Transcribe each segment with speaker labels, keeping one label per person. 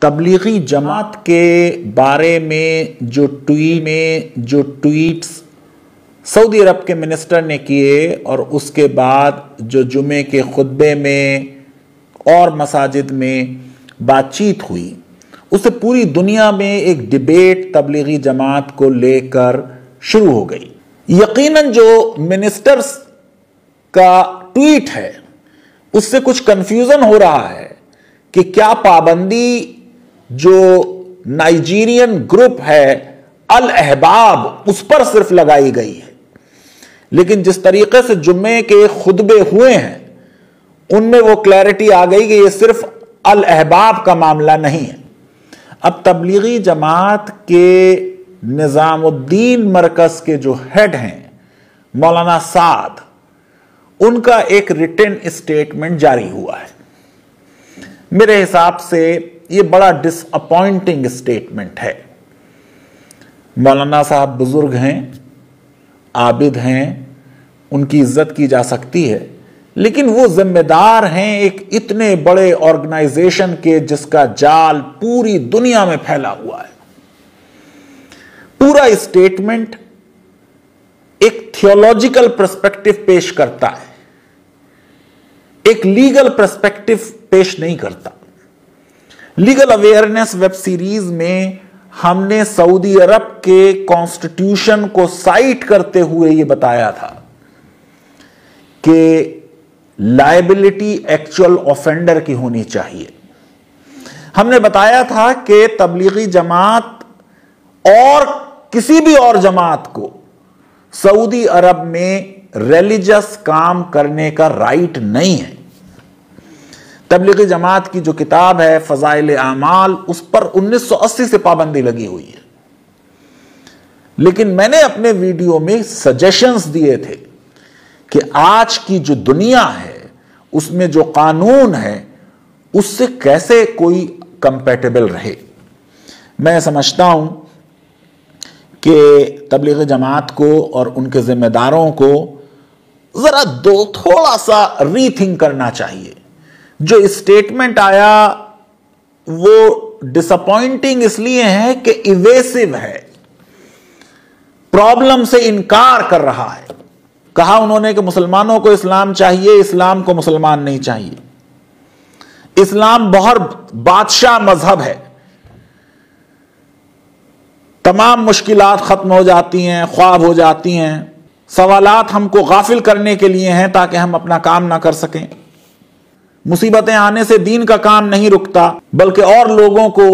Speaker 1: तबलीगी जमात के बारे में जो ट्वीट्स सऊदी अरब के मिनिस्टर ने किए और उसके बाद जो जुमे के खुतबे में और मसाजिद में बातचीत हुई, उससे पूरी दुनिया में एक डिबेट तबलीगी जमात को लेकर शुरू हो गई। यकीनन जो मिनिस्टर्स का ट्वीट है उससे कुछ कंफ्यूजन हो रहा है कि क्या पाबंदी जो नाइजीरियन ग्रुप है अल अहबाब उस पर सिर्फ लगाई गई है, लेकिन जिस तरीके से जुम्मे के खुतबे हुए हैं उनमें वो क्लैरिटी आ गई कि ये सिर्फ अल अहबाब का मामला नहीं है। अब तबलीगी जमात के निजामुद्दीन मरकज के जो हेड हैं मौलाना साद, उनका एक रिटन स्टेटमेंट जारी हुआ है। मेरे हिसाब से ये बड़ा डिसअपॉइंटिंग स्टेटमेंट है। मौलाना साहब बुजुर्ग हैं, आबिद हैं, उनकी इज्जत की जा सकती है, लेकिन वो जिम्मेदार हैं एक इतने बड़े ऑर्गेनाइजेशन के जिसका जाल पूरी दुनिया में फैला हुआ है। पूरा स्टेटमेंट एक थियोलॉजिकल पर्सपेक्टिव पेश करता है, एक लीगल पर्सपेक्टिव पेश नहीं करता। लीगल अवेयरनेस वेब सीरीज में हमने सऊदी अरब के कॉन्स्टिट्यूशन को साइट करते हुए यह बताया था कि लायबिलिटी एक्चुअल ऑफेंडर की होनी चाहिए। हमने बताया था कि तबलीगी जमात और किसी भी और जमात को सऊदी अरब में रिलीजियस काम करने का राइट नहीं है। तबलीगी जमात की जो किताब है फजाइल आमाल, उस पर 1980 से पाबंदी लगी हुई है, लेकिन मैंने अपने वीडियो में सजेशंस दिए थे कि आज की जो दुनिया है उसमें जो कानून है उससे कैसे कोई कंपैटिबल रहे। मैं समझता हूं कि तबलीगी जमात को और उनके जिम्मेदारों को जरा थोड़ा सा रीथिंक करना चाहिए। जो स्टेटमेंट आया वो डिसअपॉइंटिंग इसलिए है कि इवेसिव है, प्रॉब्लम से इनकार कर रहा है। कहा उन्होंने कि मुसलमानों को इस्लाम चाहिए, इस्लाम को मुसलमान नहीं चाहिए। इस्लाम बहुत बादशाह मजहब है, तमाम मुश्किलात खत्म हो जाती हैं, ख्वाब हो जाती हैं, सवालात हमको गाफिल करने के लिए हैं ताकि हम अपना काम ना कर सकें। मुसीबतें आने से दीन का काम नहीं रुकता, बल्कि और लोगों को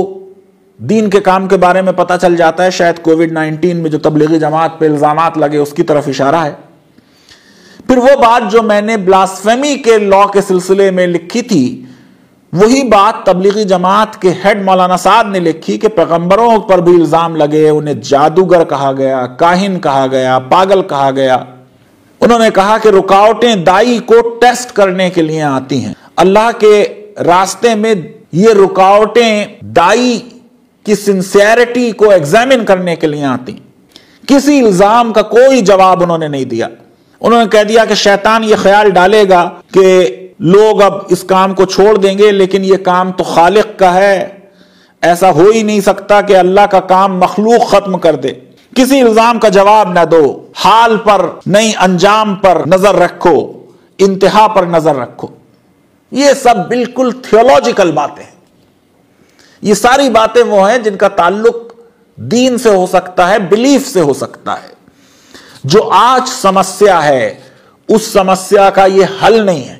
Speaker 1: दीन के काम के बारे में पता चल जाता है। शायद कोविड-19 में जो तबलीगी जमात पे इल्जामात लगे उसकी तरफ इशारा है। फिर वो बात जो मैंने ब्लास्फेमी के लॉ के सिलसिले में लिखी थी, वही बात तबलीगी जमात के हेड मौलाना साद ने लिखी कि पैगंबरों पर भी इल्जाम लगे, उन्हें जादूगर कहा गया, काहिन कहा गया, पागल कहा गया। उन्होंने कहा कि रुकावटें दाई को टेस्ट करने के लिए आती हैं। अल्लाह के रास्ते में ये रुकावटें दाई की सिंसियरिटी को एग्जामिन करने के लिए आती। किसी इल्जाम का कोई जवाब उन्होंने नहीं दिया। उन्होंने कह दिया कि शैतान ये ख्याल डालेगा कि लोग अब इस काम को छोड़ देंगे, लेकिन ये काम तो खालिक का है, ऐसा हो ही नहीं सकता कि अल्लाह का काम मखलूक खत्म कर दे। किसी इल्जाम का जवाब ना दो, हाल पर नहीं अंजाम पर नजर रखो, इंतहा पर नजर रखो। ये सब बिल्कुल थियोलॉजिकल बातें हैं। ये सारी बातें वो हैं जिनका ताल्लुक दीन से हो सकता है, बिलीफ से हो सकता है। जो आज समस्या है उस समस्या का ये हल नहीं है।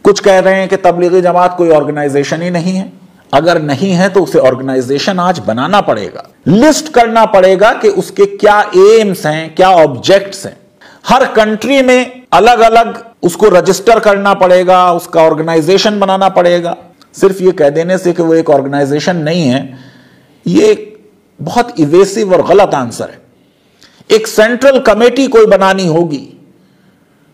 Speaker 1: कुछ कह रहे हैं कि तबलीगी जमात कोई ऑर्गेनाइजेशन ही नहीं है। अगर नहीं है तो उसे ऑर्गेनाइजेशन आज बनाना पड़ेगा, लिस्ट करना पड़ेगा कि उसके क्या एम्स हैं, क्या ऑब्जेक्ट्स हैं। हर कंट्री में अलग अलग उसको रजिस्टर करना पड़ेगा, उसका ऑर्गेनाइजेशन बनाना पड़ेगा। सिर्फ ये कह देने से कि वो एक ऑर्गेनाइजेशन नहीं है, ये बहुत इवेसिव और गलत आंसर है। एक सेंट्रल कमेटी कोई बनानी होगी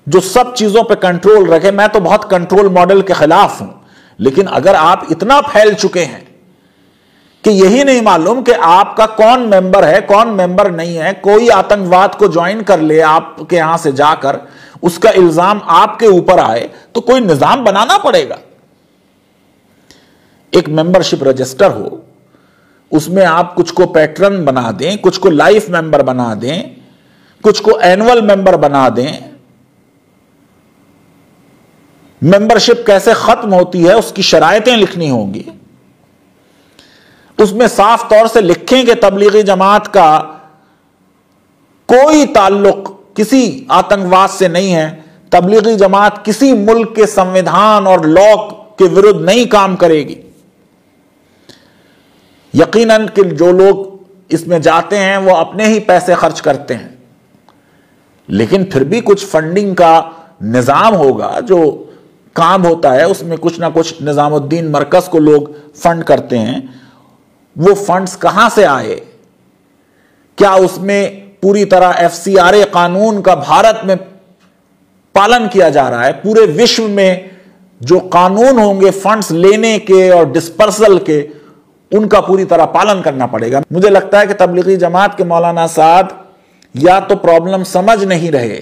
Speaker 1: जो सब चीजों पे कंट्रोल रखे। मैं तो बहुत कंट्रोल मॉडल के खिलाफ हूं, लेकिन अगर आप इतना फैल चुके हैं कि यही नहीं मालूम कि आपका कौन मेंबर है, कौन मेंबर नहीं है, कोई आतंकवाद को ज्वाइन कर ले आपके यहां से जाकर, उसका इल्जाम आपके ऊपर आए, तो कोई निजाम बनाना पड़ेगा। एक मेंबरशिप रजिस्टर हो, उसमें आप कुछ को पैट्रन बना दें, कुछ को लाइफ मेंबर बना दें, कुछ को एनुअल मेंबर बना दें। मेंबरशिप कैसे खत्म होती है उसकी शराइतें लिखनी होंगी। उसमें साफ तौर से लिखें कि तबलीगी जमात का कोई ताल्लुक किसी आतंकवाद से नहीं है, तबलीगी जमात किसी मुल्क के संविधान और लॉ के विरुद्ध नहीं काम करेगी। यकीनन कि जो लोग इसमें जाते हैं वो अपने ही पैसे खर्च करते हैं, लेकिन फिर भी कुछ फंडिंग का निजाम होगा। जो काम होता है उसमें कुछ ना कुछ निजामुद्दीन मरकज को लोग फंड करते हैं। वो फंड्स कहां से आए? क्या उसमें पूरी तरह FCRA कानून का भारत में पालन किया जा रहा है? पूरे विश्व में जो कानून होंगे फंड्स लेने के और डिस्पर्सल के, उनका पूरी तरह पालन करना पड़ेगा। मुझे लगता है कि तबलीगी जमात के मौलाना साद या तो प्रॉब्लम समझ नहीं रहे,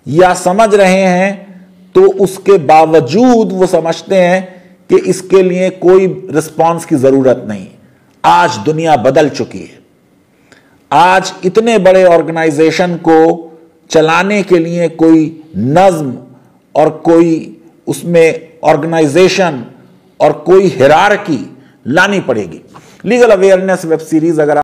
Speaker 1: या समझ रहे हैं तो उसके बावजूद वो समझते हैं कि इसके लिए कोई रिस्पांस की जरूरत नहीं। आज दुनिया बदल चुकी है। आज इतने बड़े ऑर्गेनाइजेशन को चलाने के लिए कोई नज्म और कोई उसमें ऑर्गेनाइजेशन और कोई हिरार्की लानी पड़ेगी। लीगल अवेयरनेस वेब सीरीज अगर